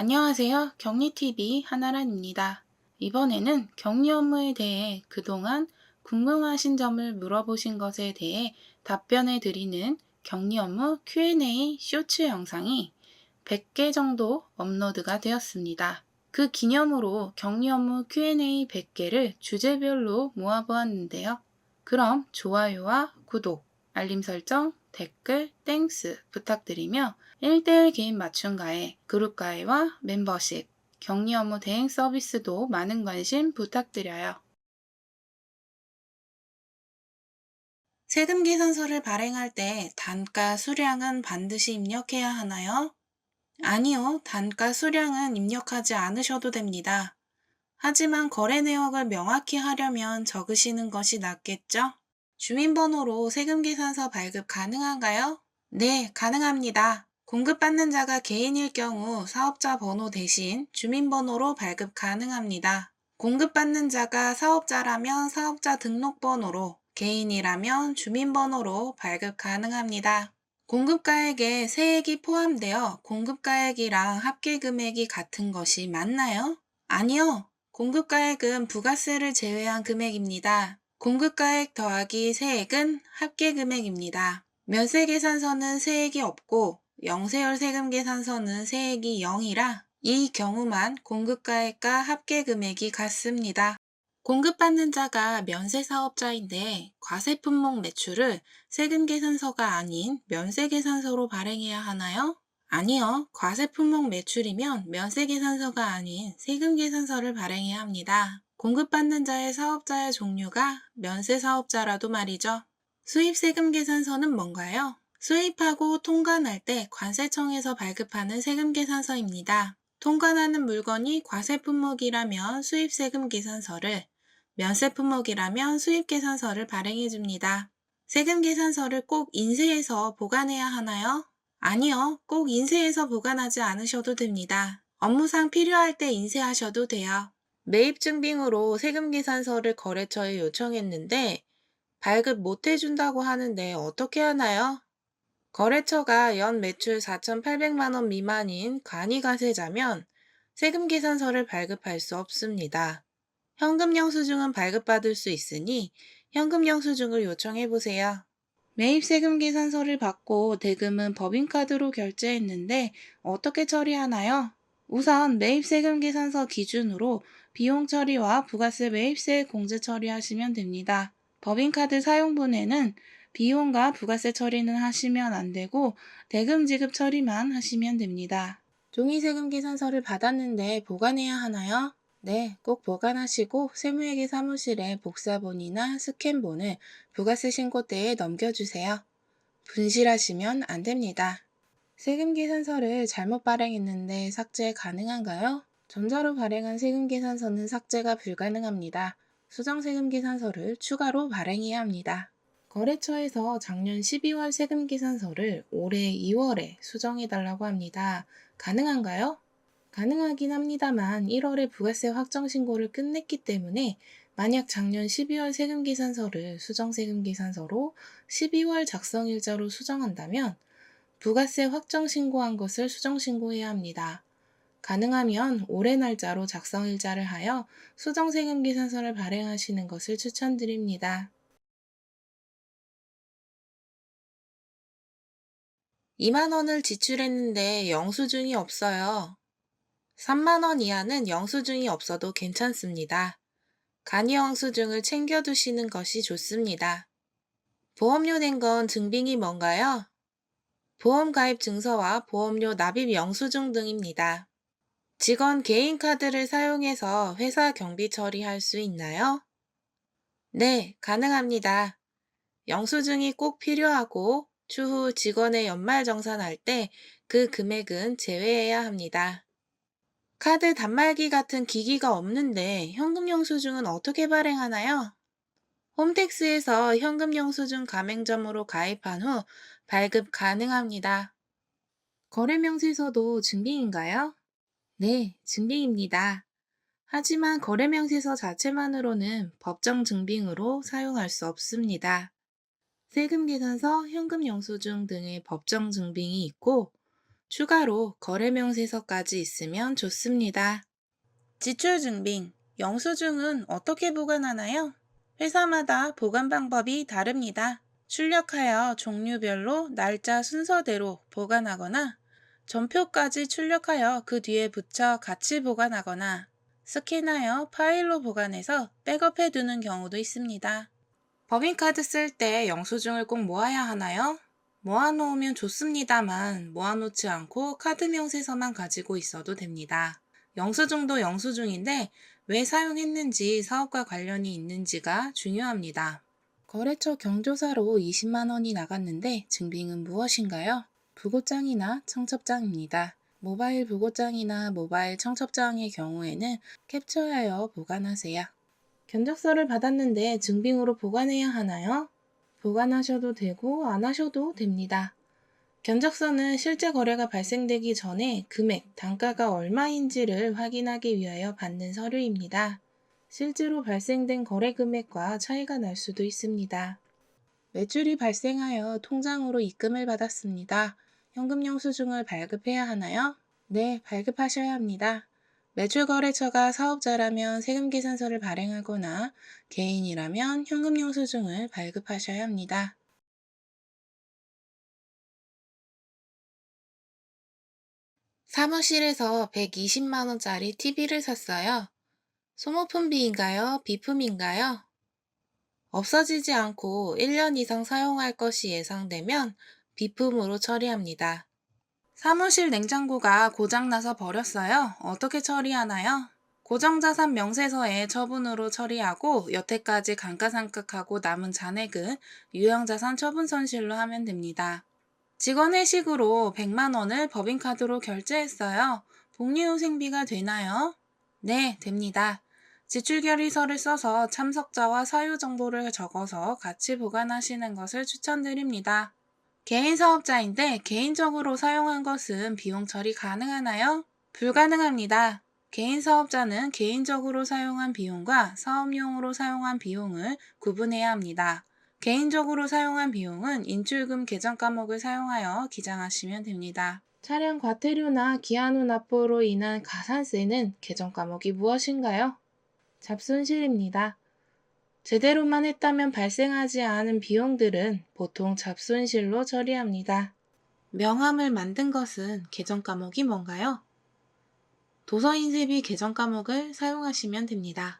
안녕하세요. 격리TV 한나란입니다. 이번에는 격리 업무에 대해 그동안 궁금하신 점을 물어보신 것에 대해 답변해 드리는 격리 업무 Q&A 쇼츠 영상이 100개 정도 업로드가 되었습니다. 그 기념으로 격리 업무 Q&A 100개를 주제별로 모아보았는데요. 그럼 좋아요와 구독, 알림 설정, 댓글, 땡스 부탁드리며 1대1 개인 맞춤 가해, 그룹 가해와 멤버십, 격리 업무 대행 서비스도 많은 관심 부탁드려요. 세금 계산서를 발행할 때 단가 수량은 반드시 입력해야 하나요? 아니요, 단가 수량은 입력하지 않으셔도 됩니다. 하지만 거래 내역을 명확히 하려면 적으시는 것이 낫겠죠? 주민번호로 세금계산서 발급 가능한가요? 네, 가능합니다. 공급받는 자가 개인일 경우 사업자 번호 대신 주민번호로 발급 가능합니다. 공급받는 자가 사업자라면 사업자 등록번호로, 개인이라면 주민번호로 발급 가능합니다. 공급가액에 세액이 포함되어 공급가액이랑 합계금액이 같은 것이 맞나요? 아니요. 공급가액은 부가세를 제외한 금액입니다. 공급가액 더하기 세액은 합계금액입니다. 면세계산서는 세액이 없고 영세율 세금계산서는 세액이 0이라 이 경우만 공급가액과 합계금액이 같습니다. 공급받는 자가 면세사업자인데 과세품목 매출을 세금계산서가 아닌 면세계산서로 발행해야 하나요? 아니요. 과세품목 매출이면 면세계산서가 아닌 세금계산서를 발행해야 합니다. 공급받는 자의 사업자의 종류가 면세사업자라도 말이죠. 수입세금계산서는 뭔가요? 수입하고 통관할 때 관세청에서 발급하는 세금계산서입니다. 통관하는 물건이 과세품목이라면 수입세금계산서를, 면세품목이라면 수입계산서를 발행해줍니다. 세금계산서를 꼭 인쇄해서 보관해야 하나요? 아니요, 꼭 인쇄해서 보관하지 않으셔도 됩니다. 업무상 필요할 때 인쇄하셔도 돼요. 매입증빙으로 세금계산서를 거래처에 요청했는데 발급 못 해준다고 하는데 어떻게 하나요? 거래처가 연 매출 4,800만 원 미만인 간이가세자면 세금계산서를 발급할 수 없습니다. 현금 영수증은 발급받을 수 있으니 현금 영수증을 요청해보세요. 매입세금 계산서를 받고 대금은 법인카드로 결제했는데 어떻게 처리하나요? 우선 매입세금 계산서 기준으로 비용 처리와 부가세 매입세 공제 처리하시면 됩니다. 법인카드 사용분에는 비용과 부가세 처리는 하시면 안 되고 대금 지급 처리만 하시면 됩니다. 종이세금 계산서를 받았는데 보관해야 하나요? 네, 꼭 보관하시고 세무회계 사무실에 복사본이나 스캔본을 부가세 신고 때에 넘겨주세요. 분실하시면 안 됩니다. 세금 계산서를 잘못 발행했는데 삭제 가능한가요? 전자로 발행한 세금 계산서는 삭제가 불가능합니다. 수정 세금 계산서를 추가로 발행해야 합니다. 거래처에서 작년 12월 세금 계산서를 올해 2월에 수정해달라고 합니다. 가능한가요? 가능하긴 합니다만 1월에 부가세 확정 신고를 끝냈기 때문에 만약 작년 12월 세금계산서를 수정세금계산서로 12월 작성일자로 수정한다면 부가세 확정 신고한 것을 수정 신고해야 합니다. 가능하면 올해 날짜로 작성일자를 하여 수정세금계산서를 발행하시는 것을 추천드립니다. 2만 원을 지출했는데 영수증이 없어요. 3만 원 이하는 영수증이 없어도 괜찮습니다. 간이 영수증을 챙겨두시는 것이 좋습니다. 보험료 낸 건 증빙이 뭔가요? 보험가입 증서와 보험료 납입 영수증 등입니다. 직원 개인 카드를 사용해서 회사 경비 처리할 수 있나요? 네, 가능합니다. 영수증이 꼭 필요하고 추후 직원의 연말정산할 때 그 금액은 제외해야 합니다. 카드 단말기 같은 기기가 없는데 현금 영수증은 어떻게 발행하나요? 홈택스에서 현금 영수증 가맹점으로 가입한 후 발급 가능합니다. 거래명세서도 증빙인가요? 네, 증빙입니다. 하지만 거래명세서 자체만으로는 법정 증빙으로 사용할 수 없습니다. 세금계산서, 현금영수증 등의 법정 증빙이 있고 추가로 거래명세서까지 있으면 좋습니다. 지출증빙, 영수증은 어떻게 보관하나요? 회사마다 보관 방법이 다릅니다. 출력하여 종류별로 날짜 순서대로 보관하거나 전표까지 출력하여 그 뒤에 붙여 같이 보관하거나 스캔하여 파일로 보관해서 백업해 두는 경우도 있습니다. 법인카드 쓸 때 영수증을 꼭 모아야 하나요? 모아놓으면 좋습니다만 모아놓지 않고 카드 명세서만 가지고 있어도 됩니다. 영수증도 영수증인데 왜 사용했는지 사업과 관련이 있는지가 중요합니다. 거래처 경조사로 20만 원이 나갔는데 증빙은 무엇인가요? 부고장이나 청첩장입니다. 모바일 부고장이나 모바일 청첩장의 경우에는 캡처하여 보관하세요. 견적서를 받았는데 증빙으로 보관해야 하나요? 보관하셔도 되고 안 하셔도 됩니다. 견적서는 실제 거래가 발생되기 전에 금액, 단가가 얼마인지를 확인하기 위하여 받는 서류입니다. 실제로 발생된 거래 금액과 차이가 날 수도 있습니다. 매출이 발생하여 통장으로 입금을 받았습니다. 현금 영수증을 발급해야 하나요? 네, 발급하셔야 합니다. 매출거래처가 사업자라면 세금계산서를 발행하거나 개인이라면 현금 영수증을 발급하셔야 합니다. 사무실에서 120만 원짜리 TV를 샀어요. 소모품비인가요? 비품인가요? 없어지지 않고 1년 이상 사용할 것이 예상되면 비품으로 처리합니다. 사무실 냉장고가 고장나서 버렸어요. 어떻게 처리하나요? 고정자산 명세서에 처분으로 처리하고 여태까지 감가상각하고 남은 잔액은 유형자산 처분 손실로 하면 됩니다. 직원 회식으로 100만 원을 법인카드로 결제했어요. 복리후생비가 되나요? 네, 됩니다. 지출결의서를 써서 참석자와 사유 정보를 적어서 같이 보관하시는 것을 추천드립니다. 개인 사업자인데 개인적으로 사용한 것은 비용 처리 가능하나요? 불가능합니다. 개인 사업자는 개인적으로 사용한 비용과 사업용으로 사용한 비용을 구분해야 합니다. 개인적으로 사용한 비용은 인출금 계정 과목을 사용하여 기장하시면 됩니다. 차량 과태료나 기한 후 납부로 인한 가산세는 계정 과목이 무엇인가요? 잡손실입니다. 제대로만 했다면 발생하지 않은 비용들은 보통 잡손실로 처리합니다. 명함을 만든 것은 계정 과목이 뭔가요? 도서인쇄비 계정 과목을 사용하시면 됩니다.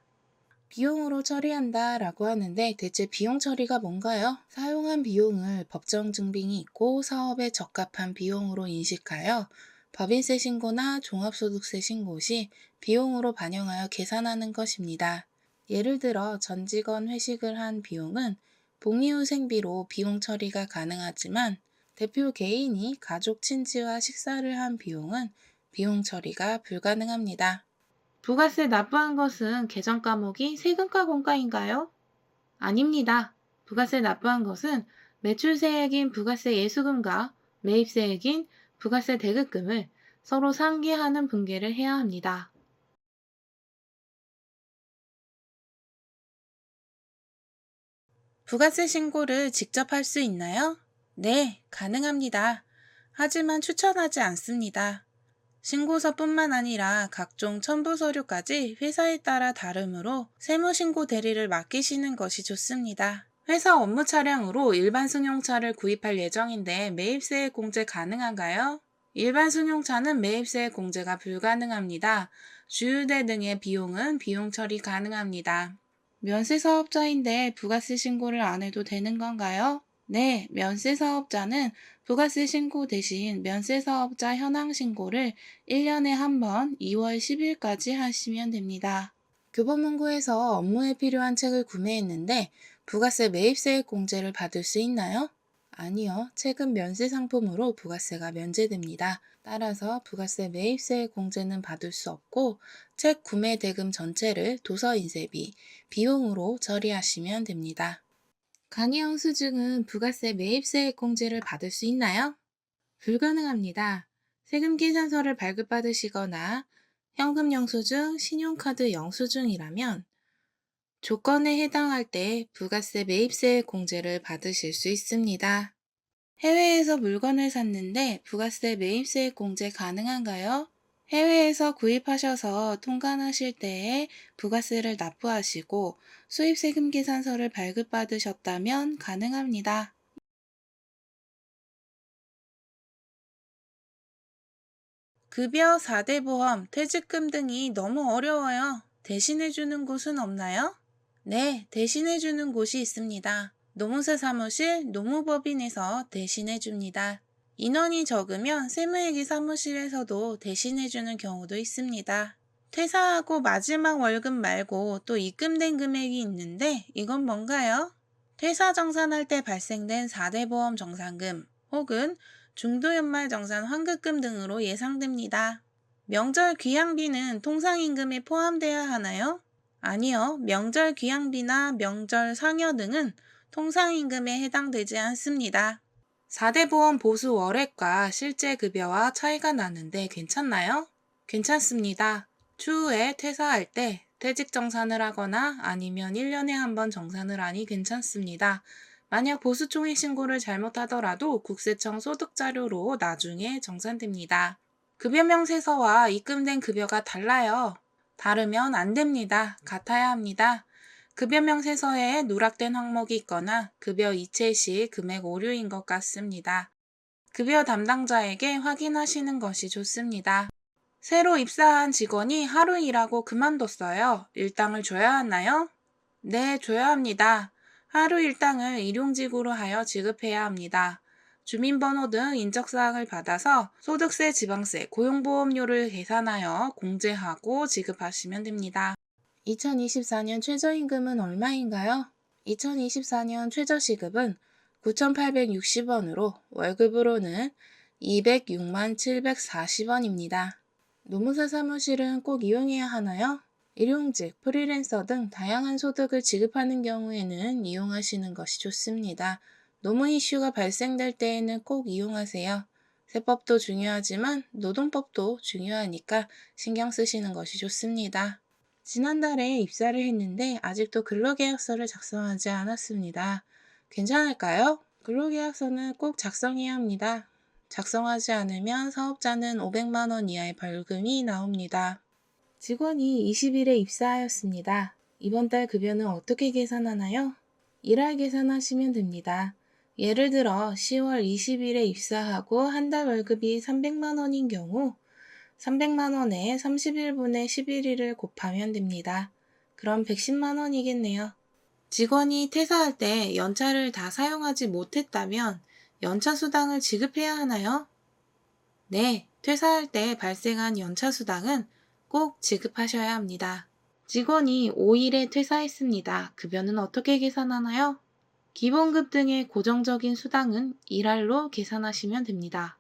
비용으로 처리한다 라고 하는데 대체 비용 처리가 뭔가요? 사용한 비용을 법정 증빙이 있고 사업에 적합한 비용으로 인식하여 법인세 신고나 종합소득세 신고 시 비용으로 반영하여 계산하는 것입니다. 예를 들어 전 직원 회식을 한 비용은 복리후생비로 비용 처리가 가능하지만 대표 개인이 가족 친지와 식사를 한 비용은 비용 처리가 불가능합니다. 부가세 납부한 것은 계정 과목이 세금과 공과인가요? 아닙니다. 부가세 납부한 것은 매출세액인 부가세 예수금과 매입세액인 부가세 대급금을 서로 상기하는 분계를 해야 합니다. 부가세 신고를 직접 할 수 있나요? 네, 가능합니다. 하지만 추천하지 않습니다. 신고서뿐만 아니라 각종 첨부 서류까지 회사에 따라 다르므로 세무신고 대리를 맡기시는 것이 좋습니다. 회사 업무 차량으로 일반 승용차를 구입할 예정인데 매입세액 공제 가능한가요? 일반 승용차는 매입세액 공제가 불가능합니다. 주유대 등의 비용은 비용 처리 가능합니다. 면세사업자인데 부가세 신고를 안 해도 되는 건가요? 네, 면세사업자는 부가세 신고 대신 면세사업자 현황 신고를 1년에 한 번 2월 10일까지 하시면 됩니다. 교보문고에서 업무에 필요한 책을 구매했는데 부가세 매입세액 공제를 받을 수 있나요? 아니요. 책은 면세 상품으로 부가세가 면제됩니다. 따라서 부가세 매입세액 공제는 받을 수 없고 책 구매 대금 전체를 도서인쇄비, 비용으로 처리하시면 됩니다. 강의 영수증은 부가세 매입세액 공제를 받을 수 있나요? 불가능합니다. 세금계산서를 발급받으시거나 현금 영수증, 신용카드 영수증이라면 조건에 해당할 때 부가세 매입세액 공제를 받으실 수 있습니다. 해외에서 물건을 샀는데 부가세 매입세액 공제 가능한가요? 해외에서 구입하셔서 통관하실 때에 부가세를 납부하시고 수입세금 계산서를 발급받으셨다면 가능합니다. 급여 4대 보험, 퇴직금 등이 너무 어려워요. 대신해주는 곳은 없나요? 네, 대신해주는 곳이 있습니다. 노무사 사무실, 노무법인에서 대신해줍니다. 인원이 적으면 세무회계 사무실에서도 대신해주는 경우도 있습니다. 퇴사하고 마지막 월급 말고 또 입금된 금액이 있는데 이건 뭔가요? 퇴사 정산할 때 발생된 4대 보험 정산금 혹은 중도연말 정산 환급금 등으로 예상됩니다. 명절 귀향비는 통상임금에 포함되어야 하나요? 아니요. 명절 귀향비나 명절 상여 등은 통상임금에 해당되지 않습니다. 4대 보험 보수 월액과 실제 급여와 차이가 나는데 괜찮나요? 괜찮습니다. 추후에 퇴사할 때 퇴직 정산을 하거나 아니면 1년에 한 번 정산을 하니 괜찮습니다. 만약 보수총액 신고를 잘못하더라도 국세청 소득자료로 나중에 정산됩니다. 급여 명세서와 입금된 급여가 달라요. 다르면 안 됩니다. 같아야 합니다. 급여 명세서에 누락된 항목이 있거나 급여 이체 시 금액 오류인 것 같습니다. 급여 담당자에게 확인하시는 것이 좋습니다. 새로 입사한 직원이 하루 일하고 그만뒀어요. 일당을 줘야 하나요? 네, 줘야 합니다. 하루 일당을 일용직으로 하여 지급해야 합니다. 주민번호 등 인적사항을 받아서 소득세, 지방세, 고용보험료를 계산하여 공제하고 지급하시면 됩니다. 2024년 최저임금은 얼마인가요? 2024년 최저시급은 9,860원으로 월급으로는 206만 740원입니다. 노무사 사무실은 꼭 이용해야 하나요? 일용직, 프리랜서 등 다양한 소득을 지급하는 경우에는 이용하시는 것이 좋습니다. 노무 이슈가 발생될 때에는 꼭 이용하세요. 세법도 중요하지만 노동법도 중요하니까 신경 쓰시는 것이 좋습니다. 지난달에 입사를 했는데 아직도 근로계약서를 작성하지 않았습니다. 괜찮을까요? 근로계약서는 꼭 작성해야 합니다. 작성하지 않으면 사업자는 500만 원 이하의 벌금이 나옵니다. 직원이 20일에 입사하였습니다. 이번 달 급여는 어떻게 계산하나요? 일할 계산하시면 됩니다. 예를 들어 10월 20일에 입사하고 한 달 월급이 300만 원인 경우 300만 원에 31분의 11일을 곱하면 됩니다. 그럼 110만 원이겠네요. 직원이 퇴사할 때 연차를 다 사용하지 못했다면 연차 수당을 지급해야 하나요? 네, 퇴사할 때 발생한 연차 수당은 꼭 지급하셔야 합니다. 직원이 5일에 퇴사했습니다. 급여는 어떻게 계산하나요? 기본급 등의 고정적인 수당은 일할로 계산하시면 됩니다.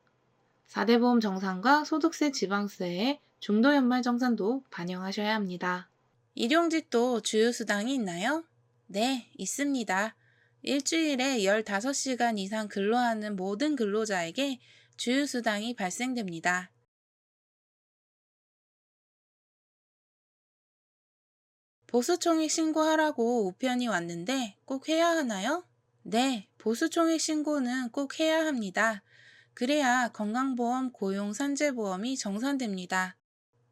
4대 보험 정산과 소득세 지방세에 중도연말정산도 반영하셔야 합니다. 일용직도 주휴수당이 있나요? 네, 있습니다. 일주일에 15시간 이상 근로하는 모든 근로자에게 주휴수당이 발생됩니다. 보수총액 신고하라고 우편이 왔는데 꼭 해야 하나요? 네, 보수총액 신고는 꼭 해야 합니다. 그래야 건강보험, 고용, 산재보험이 정산됩니다.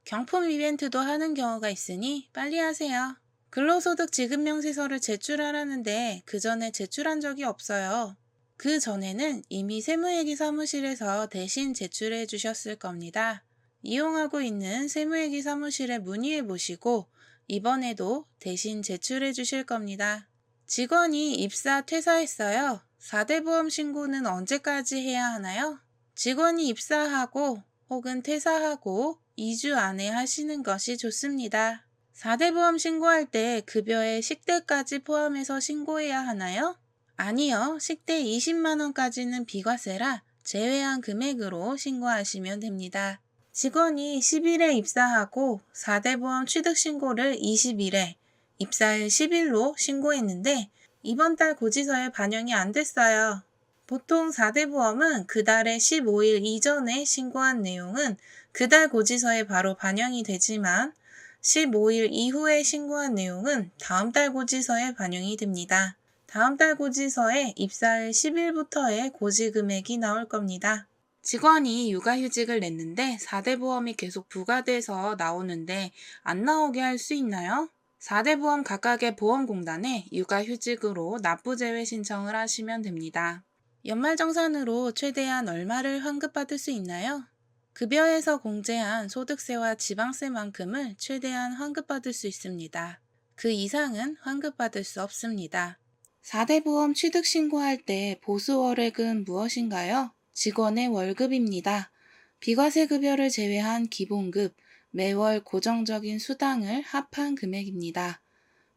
경품 이벤트도 하는 경우가 있으니 빨리 하세요. 근로소득 지급명세서를 제출하라는데 그 전에 제출한 적이 없어요. 그 전에는 이미 세무회계 사무실에서 대신 제출해 주셨을 겁니다. 이용하고 있는 세무회계 사무실에 문의해 보시고 이번에도 대신 제출해 주실 겁니다. 직원이 입사 퇴사했어요. 4대 보험 신고는 언제까지 해야 하나요? 직원이 입사하고 혹은 퇴사하고 2주 안에 하시는 것이 좋습니다. 4대 보험 신고할 때 급여에 식대까지 포함해서 신고해야 하나요? 아니요. 식대 20만 원까지는 비과세라 제외한 금액으로 신고하시면 됩니다. 직원이 10일에 입사하고 4대 보험 취득 신고를 20일에 입사일 10일로 신고했는데 이번 달 고지서에 반영이 안 됐어요. 보통 4대 보험은 그 달의 15일 이전에 신고한 내용은 그달 고지서에 바로 반영이 되지만 15일 이후에 신고한 내용은 다음 달 고지서에 반영이 됩니다. 다음 달 고지서에 입사일 10일부터의 고지 금액이 나올 겁니다. 직원이 육아휴직을 냈는데 4대 보험이 계속 부과돼서 나오는데 안 나오게 할 수 있나요? 4대 보험 각각의 보험공단에 육아휴직으로 납부제외 신청을 하시면 됩니다. 연말정산으로 최대한 얼마를 환급받을 수 있나요? 급여에서 공제한 소득세와 지방세만큼을 최대한 환급받을 수 있습니다. 그 이상은 환급받을 수 없습니다. 4대 보험 취득 신고할 때 보수월액은 무엇인가요? 직원의 월급입니다. 비과세 급여를 제외한 기본급, 매월 고정적인 수당을 합한 금액입니다.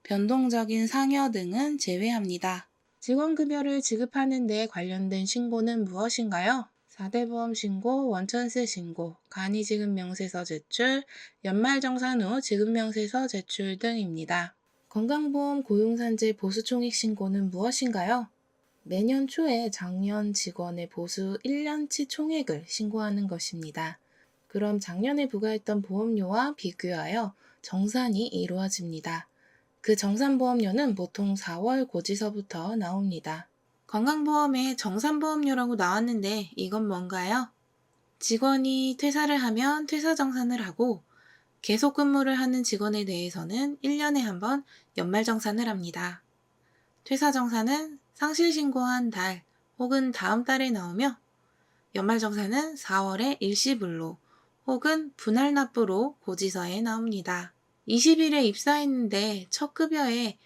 변동적인 상여 등은 제외합니다. 직원급여를 지급하는 데 관련된 신고는 무엇인가요? 4대 보험 신고, 원천세 신고, 간이지급명세서 제출, 연말정산 후 지급명세서 제출 등입니다. 건강보험 고용산재 보수총액 신고는 무엇인가요? 매년 초에 작년 직원의 보수 1년치 총액을 신고하는 것입니다. 그럼 작년에 부과했던 보험료와 비교하여 정산이 이루어집니다. 그 정산보험료는 보통 4월 고지서부터 나옵니다. 건강보험에 정산보험료라고 나왔는데 이건 뭔가요? 직원이 퇴사를 하면 퇴사정산을 하고 계속 근무를 하는 직원에 대해서는 1년에 한 번 연말정산을 합니다. 퇴사정산은 상실신고한 달 혹은 다음 달에 나오며 연말정산은 4월의 일시불로 혹은 분할납부로 고지서에 나옵니다. 20일에 입사했는데 첫 급여에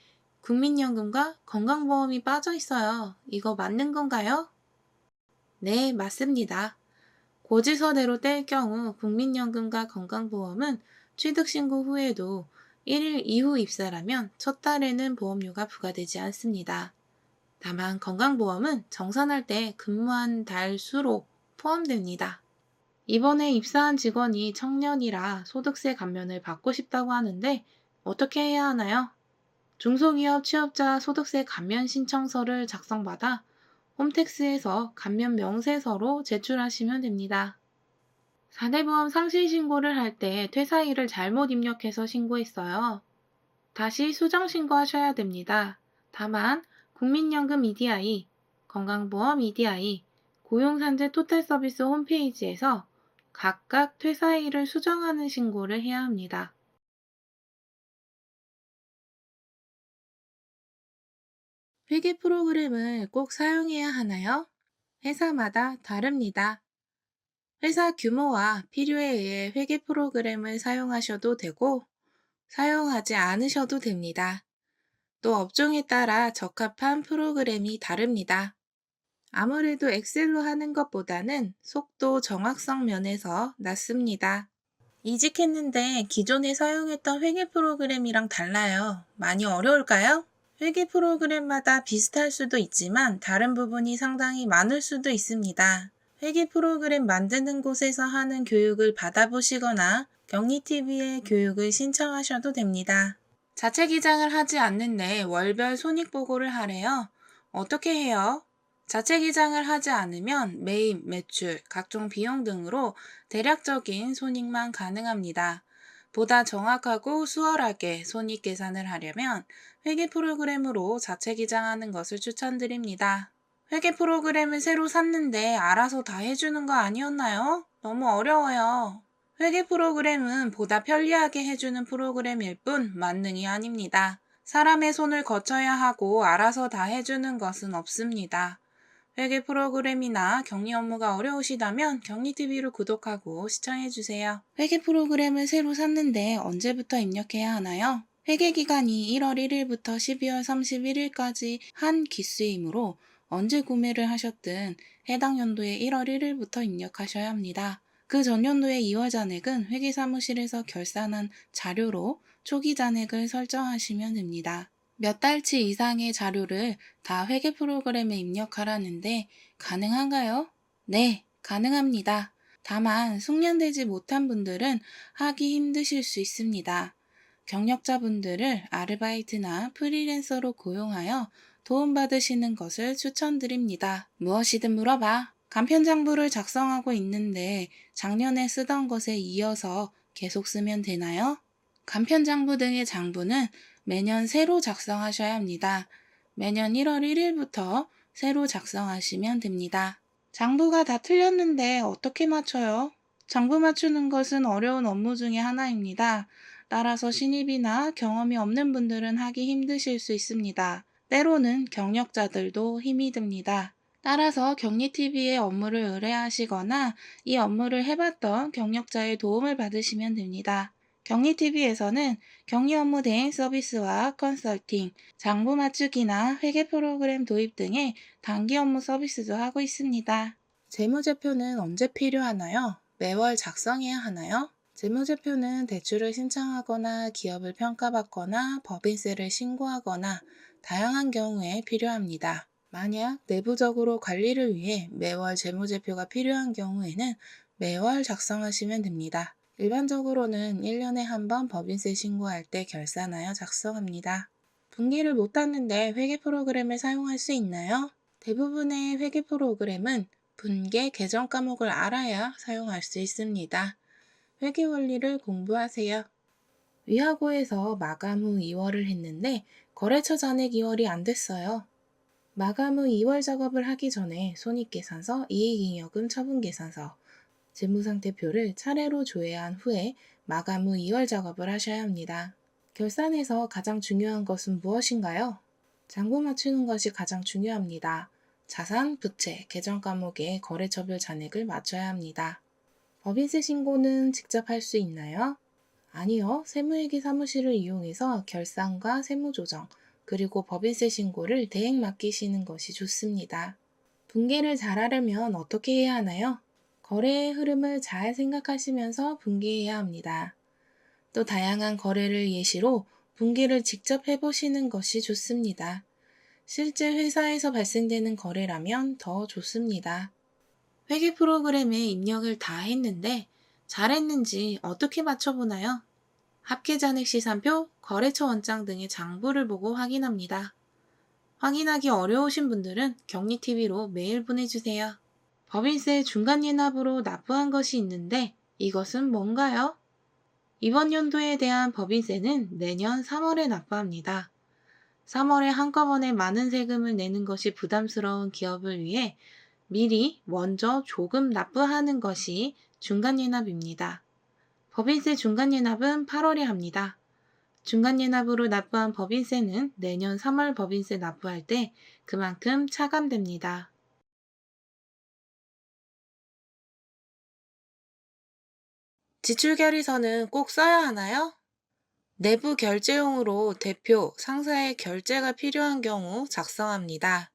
국민연금과 건강보험이 빠져 있어요. 이거 맞는 건가요? 네, 맞습니다. 고지서대로 뗄 경우 국민연금과 건강보험은 취득신고 후에도 1일 이후 입사라면 첫 달에는 보험료가 부과되지 않습니다. 다만 건강보험은 정산할 때 근무한 달 수로 포함됩니다. 이번에 입사한 직원이 청년이라 소득세 감면을 받고 싶다고 하는데 어떻게 해야 하나요? 중소기업 취업자 소득세 감면 신청서를 작성받아 홈택스에서 감면 명세서로 제출하시면 됩니다. 4대 보험 상실 신고를 할 때 퇴사일을 잘못 입력해서 신고했어요. 다시 수정 신고하셔야 됩니다. 다만 국민연금 EDI, 건강보험 EDI, 고용산재 토탈서비스 홈페이지에서 각각 퇴사일을 수정하는 신고를 해야 합니다. 회계 프로그램을 꼭 사용해야 하나요? 회사마다 다릅니다. 회사 규모와 필요에 의해 회계 프로그램을 사용하셔도 되고 사용하지 않으셔도 됩니다. 또 업종에 따라 적합한 프로그램이 다릅니다. 아무래도 엑셀로 하는 것보다는 속도 정확성 면에서 낫습니다. 이직했는데 기존에 사용했던 회계 프로그램이랑 달라요. 많이 어려울까요? 회계 프로그램마다 비슷할 수도 있지만 다른 부분이 상당히 많을 수도 있습니다. 회계 프로그램 만드는 곳에서 하는 교육을 받아보시거나 경리TV의 교육을 신청하셔도 됩니다. 자체 기장을 하지 않는데 월별 손익보고를 하래요. 어떻게 해요? 자체 기장을 하지 않으면 매입, 매출, 각종 비용 등으로 대략적인 손익만 가능합니다. 보다 정확하고 수월하게 손익 계산을 하려면 회계 프로그램으로 자체 기장하는 것을 추천드립니다. 회계 프로그램을 새로 샀는데 알아서 다 해주는 거 아니었나요? 너무 어려워요. 회계 프로그램은 보다 편리하게 해주는 프로그램일 뿐 만능이 아닙니다. 사람의 손을 거쳐야 하고 알아서 다 해주는 것은 없습니다. 회계 프로그램이나 격리 업무가 어려우시다면 격리TV를 구독하고 시청해주세요. 회계 프로그램을 새로 샀는데 언제부터 입력해야 하나요? 회계기간이 1월 1일부터 12월 31일까지 한 기수이므로 언제 구매를 하셨든 해당 연도의 1월 1일부터 입력하셔야 합니다. 그 전연도의 2월 잔액은 회계사무실에서 결산한 자료로 초기 잔액을 설정하시면 됩니다. 몇 달치 이상의 자료를 다 회계 프로그램에 입력하라는데 가능한가요? 네, 가능합니다. 다만 숙련되지 못한 분들은 하기 힘드실 수 있습니다. 경력자분들을 아르바이트나 프리랜서로 고용하여 도움받으시는 것을 추천드립니다. 무엇이든 물어봐. 간편장부를 작성하고 있는데 작년에 쓰던 것에 이어서 계속 쓰면 되나요? 간편장부 등의 장부는 매년 새로 작성하셔야 합니다. 매년 1월 1일부터 새로 작성하시면 됩니다. 장부가 다 틀렸는데 어떻게 맞춰요? 장부 맞추는 것은 어려운 업무 중에 하나입니다. 따라서 신입이나 경험이 없는 분들은 하기 힘드실 수 있습니다. 때로는 경력자들도 힘이 듭니다. 따라서 격리TV의 업무를 의뢰하시거나 이 업무를 해봤던 경력자의 도움을 받으시면 됩니다. 격리TV에서는 격리 업무 대행 서비스와 컨설팅, 장부 맞추기나 회계 프로그램 도입 등의 단기 업무 서비스도 하고 있습니다. 재무제표는 언제 필요하나요? 매월 작성해야 하나요? 재무제표는 대출을 신청하거나 기업을 평가받거나 법인세를 신고하거나 다양한 경우에 필요합니다. 만약 내부적으로 관리를 위해 매월 재무제표가 필요한 경우에는 매월 작성하시면 됩니다. 일반적으로는 1년에 한 번 법인세 신고할 때 결산하여 작성합니다. 분기를 못 땄는데 회계 프로그램을 사용할 수 있나요? 대부분의 회계 프로그램은 분계 계정 과목을 알아야 사용할 수 있습니다. 회계 원리를 공부하세요. 위하고에서 마감 후 2월을 했는데 거래처 잔액 2월이 안 됐어요. 마감 후 2월 작업을 하기 전에 손익계산서, 이익잉여금 처분계산서, 재무상태표를 차례로 조회한 후에 마감 후 2월 작업을 하셔야 합니다. 결산에서 가장 중요한 것은 무엇인가요? 장부 맞추는 것이 가장 중요합니다. 자산, 부채, 계정 과목의 거래처별 잔액을 맞춰야 합니다. 법인세 신고는 직접 할 수 있나요? 아니요. 세무회계 사무실을 이용해서 결산과 세무조정, 그리고 법인세 신고를 대행 맡기시는 것이 좋습니다. 분계를 잘하려면 어떻게 해야 하나요? 거래의 흐름을 잘 생각하시면서 분계해야 합니다. 또 다양한 거래를 예시로 분계를 직접 해보시는 것이 좋습니다. 실제 회사에서 발생되는 거래라면 더 좋습니다. 회계 프로그램에 입력을 다 했는데 잘했는지 어떻게 맞춰보나요? 합계잔액 시산표, 거래처 원장 등의 장부를 보고 확인합니다. 확인하기 어려우신 분들은 격리TV로 메일 보내주세요. 법인세 중간예납으로 납부한 것이 있는데 이것은 뭔가요? 이번 연도에 대한 법인세는 내년 3월에 납부합니다. 3월에 한꺼번에 많은 세금을 내는 것이 부담스러운 기업을 위해 미리 먼저 조금 납부하는 것이 중간예납입니다. 법인세 중간예납은 8월에 합니다. 중간예납으로 납부한 법인세는 내년 3월 법인세 납부할 때 그만큼 차감됩니다. 지출결의서는 꼭 써야 하나요? 내부 결제용으로 대표, 상사의 결제가 필요한 경우 작성합니다.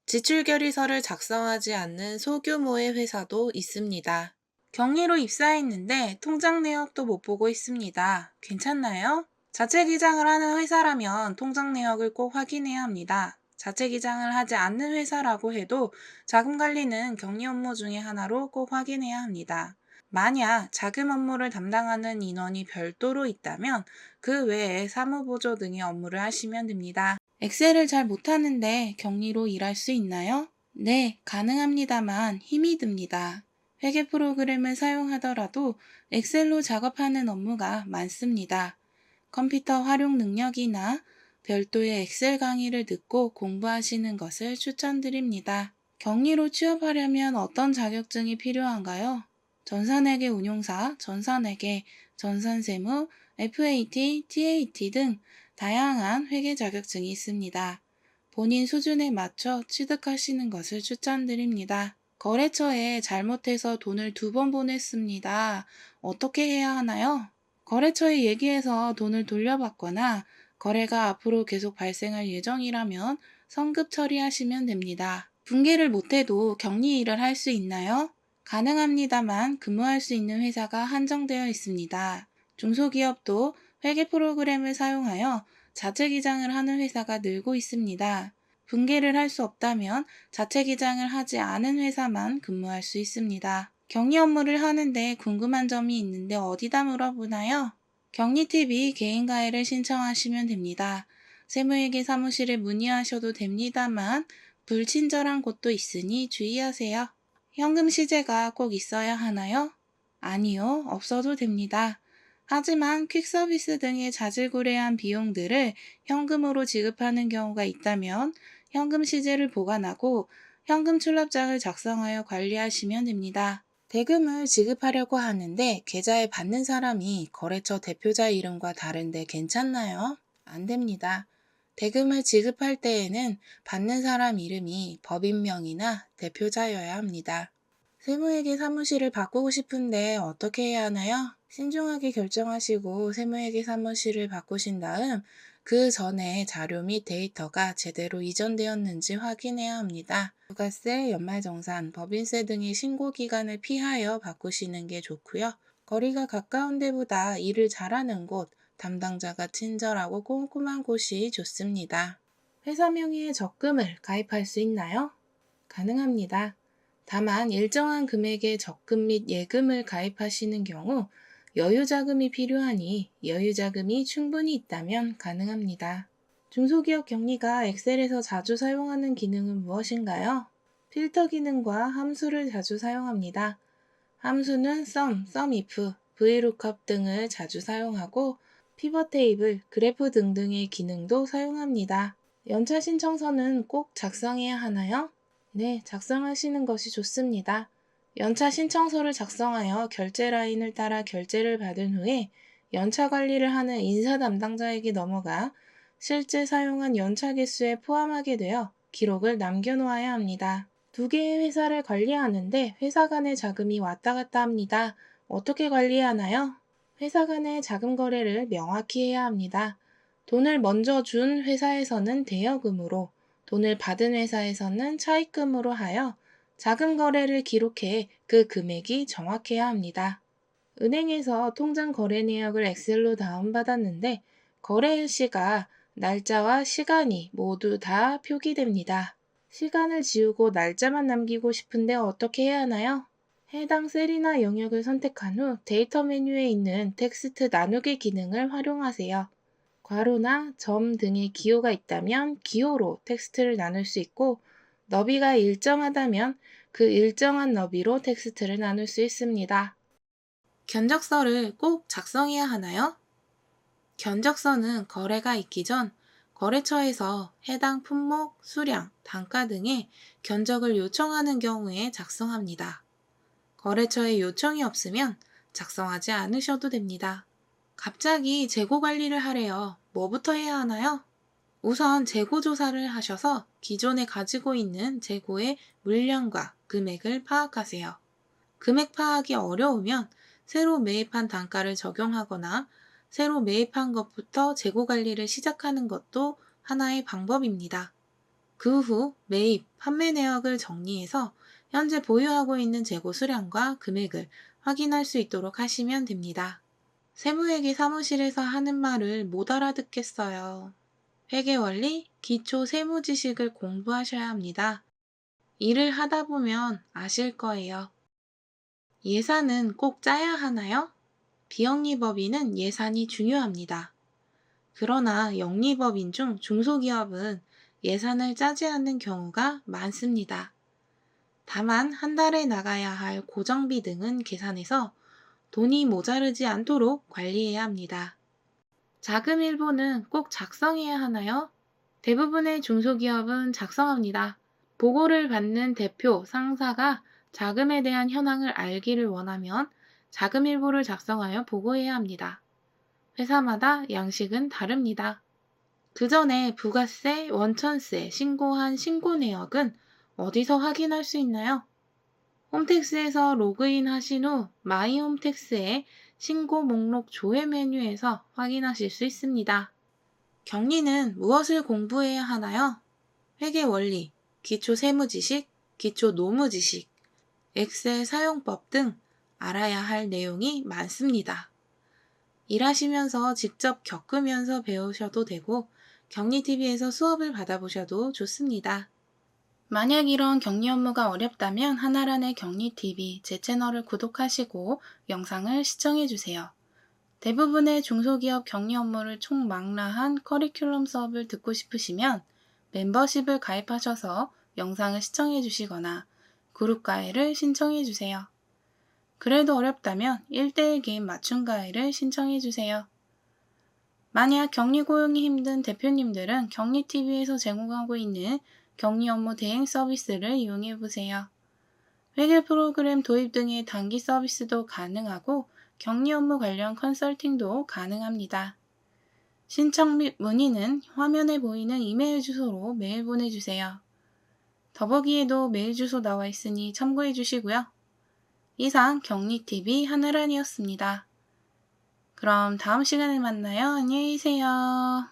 지출결의서를 작성하지 않는 소규모의 회사도 있습니다. 격리로 입사했는데 통장 내역도 못 보고 있습니다. 괜찮나요? 자체 기장을 하는 회사라면 통장 내역을 꼭 확인해야 합니다. 자체 기장을 하지 않는 회사라고 해도 자금 관리는 격리 업무 중에 하나로 꼭 확인해야 합니다. 만약 자금 업무를 담당하는 인원이 별도로 있다면 그 외에 사무보조 등의 업무를 하시면 됩니다. 엑셀을 잘 못하는데 격리로 일할 수 있나요? 네, 가능합니다만 힘이 듭니다. 회계 프로그램을 사용하더라도 엑셀로 작업하는 업무가 많습니다. 컴퓨터 활용 능력이나 별도의 엑셀 강의를 듣고 공부하시는 것을 추천드립니다. 격리로 취업하려면 어떤 자격증이 필요한가요? 전산회계 운용사, 전산회계, 전산세무, FAT, TAT 등 다양한 회계 자격증이 있습니다. 본인 수준에 맞춰 취득하시는 것을 추천드립니다. 거래처에 잘못해서 돈을 2번 보냈습니다. 어떻게 해야 하나요? 거래처에 얘기해서 돈을 돌려받거나 거래가 앞으로 계속 발생할 예정이라면 성급 처리하시면 됩니다. 분개를 못해도 격리 일을 할 수 있나요? 가능합니다만 근무할 수 있는 회사가 한정되어 있습니다. 중소기업도 회계 프로그램을 사용하여 자체 기장을 하는 회사가 늘고 있습니다. 분개를 할 수 없다면 자체 기장을 하지 않은 회사만 근무할 수 있습니다. 격리 업무를 하는데 궁금한 점이 있는데 어디다 물어보나요? 격리TV 개인 가입을 신청하시면 됩니다. 세무회계 사무실에 문의하셔도 됩니다만 불친절한 곳도 있으니 주의하세요. 현금 시제가 꼭 있어야 하나요? 아니요, 없어도 됩니다. 하지만 퀵서비스 등의 자질구레한 비용들을 현금으로 지급하는 경우가 있다면 현금 시제를 보관하고 현금 출납장을 작성하여 관리하시면 됩니다. 대금을 지급하려고 하는데 계좌에 받는 사람이 거래처 대표자 이름과 다른데 괜찮나요? 안 됩니다. 대금을 지급할 때에는 받는 사람 이름이 법인명이나 대표자여야 합니다. 세무회계 사무실을 바꾸고 싶은데 어떻게 해야 하나요? 신중하게 결정하시고 세무회계 사무실을 바꾸신 다음 그 전에 자료 및 데이터가 제대로 이전되었는지 확인해야 합니다. 부가세, 연말정산, 법인세 등의 신고기간을 피하여 바꾸시는 게 좋고요. 거리가 가까운 데보다 일을 잘하는 곳, 담당자가 친절하고 꼼꼼한 곳이 좋습니다. 회사 명의의 적금을 가입할 수 있나요? 가능합니다. 다만 일정한 금액의 적금 및 예금을 가입하시는 경우 여유자금이 필요하니 여유자금이 충분히 있다면 가능합니다. 중소기업 경리가 엑셀에서 자주 사용하는 기능은 무엇인가요? 필터 기능과 함수를 자주 사용합니다. 함수는 sum, sumif, VLOOKUP 등을 자주 사용하고 피벗 테이블, 그래프 등등의 기능도 사용합니다. 연차 신청서는 꼭 작성해야 하나요? 네, 작성하시는 것이 좋습니다. 연차 신청서를 작성하여 결제 라인을 따라 결제를 받은 후에 연차 관리를 하는 인사 담당자에게 넘어가 실제 사용한 연차 개수에 포함하게 되어 기록을 남겨놓아야 합니다. 두 개의 회사를 관리하는데 회사 간의 자금이 왔다 갔다 합니다. 어떻게 관리하나요? 회사 간의 자금 거래를 명확히 해야 합니다. 돈을 먼저 준 회사에서는 대여금으로, 돈을 받은 회사에서는 차입금으로 하여 자금 거래를 기록해 그 금액이 정확해야 합니다. 은행에서 통장 거래 내역을 엑셀로 다운받았는데 거래 일시가 날짜와 시간이 모두 다 표기됩니다. 시간을 지우고 날짜만 남기고 싶은데 어떻게 해야 하나요? 해당 셀이나 영역을 선택한 후 데이터 메뉴에 있는 텍스트 나누기 기능을 활용하세요. 괄호나 점 등의 기호가 있다면 기호로 텍스트를 나눌 수 있고 너비가 일정하다면 그 일정한 너비로 텍스트를 나눌 수 있습니다. 견적서를 꼭 작성해야 하나요? 견적서는 거래가 있기 전 거래처에서 해당 품목, 수량, 단가 등의 견적을 요청하는 경우에 작성합니다. 거래처에 요청이 없으면 작성하지 않으셔도 됩니다. 갑자기 재고 관리를 하래요. 뭐부터 해야 하나요? 우선 재고 조사를 하셔서 기존에 가지고 있는 재고의 물량과 금액을 파악하세요. 금액 파악이 어려우면 새로 매입한 단가를 적용하거나 새로 매입한 것부터 재고 관리를 시작하는 것도 하나의 방법입니다. 그 후 매입, 판매 내역을 정리해서 현재 보유하고 있는 재고 수량과 금액을 확인할 수 있도록 하시면 됩니다. 세무회계 사무실에서 하는 말을 못 알아듣겠어요. 회계 원리, 기초 세무 지식을 공부하셔야 합니다. 일을 하다 보면 아실 거예요. 예산은 꼭 짜야 하나요? 비영리법인은 예산이 중요합니다. 그러나 영리법인 중 중소기업은 예산을 짜지 않는 경우가 많습니다. 다만 한 달에 나가야 할 고정비 등은 계산해서 돈이 모자르지 않도록 관리해야 합니다. 자금 일보는 꼭 작성해야 하나요? 대부분의 중소기업은 작성합니다. 보고를 받는 대표, 상사가 자금에 대한 현황을 알기를 원하면 자금 일보를 작성하여 보고해야 합니다. 회사마다 양식은 다릅니다. 그 전에 부가세, 원천세 신고한 신고 내역은 어디서 확인할 수 있나요? 홈택스에서 로그인 하신 후 마이 홈택스의 신고 목록 조회 메뉴에서 확인하실 수 있습니다. 경리는 무엇을 공부해야 하나요? 회계 원리, 기초 세무 지식, 기초 노무 지식, 엑셀 사용법 등 알아야 할 내용이 많습니다. 일하시면서 직접 겪으면서 배우셔도 되고 경리TV에서 수업을 받아보셔도 좋습니다. 만약 이런 격리 업무가 어렵다면 하나란의 격리TV 제 채널을 구독하시고 영상을 시청해주세요. 대부분의 중소기업 격리 업무를 총망라한 커리큘럼 수업을 듣고 싶으시면 멤버십을 가입하셔서 영상을 시청해주시거나 그룹 가입을 신청해주세요. 그래도 어렵다면 1대1 개인 맞춤 과외를 신청해 주세요. 만약 격리 고용이 힘든 대표님들은 격리TV에서 제공하고 있는 격리 업무 대행 서비스를 이용해 보세요. 회계 프로그램 도입 등의 단기 서비스도 가능하고 격리 업무 관련 컨설팅도 가능합니다. 신청 및 문의는 화면에 보이는 이메일 주소로 메일 보내주세요. 더보기에도 메일 주소 나와 있으니 참고해 주시고요. 이상 격리TV 하나란이었습니다. 그럼 다음 시간에 만나요. 안녕히 계세요.